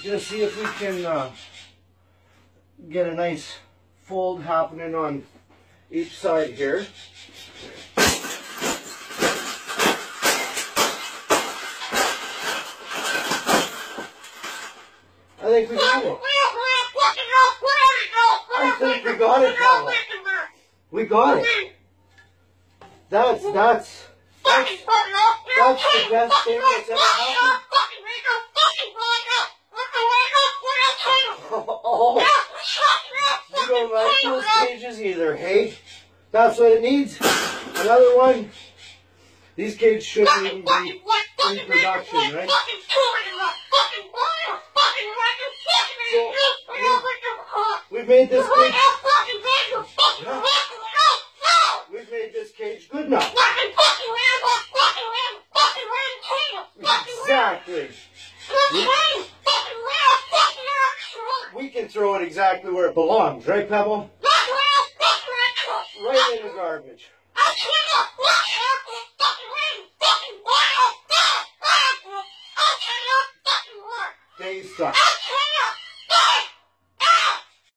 Just see if we can get a nice fold happening on each side here. I think we got it. I think we got it, Pavel. We got it. That's the best thing that's ever happened. Oh, you don't like those cages either, hey? That's what it needs. Another one. These cages shouldn't even be in production, right? So, we've made this cage. Yeah, we've made this cage good enough. Exactly. We can throw it exactly where it belongs, right, Pebble? Right in the garbage. They suck.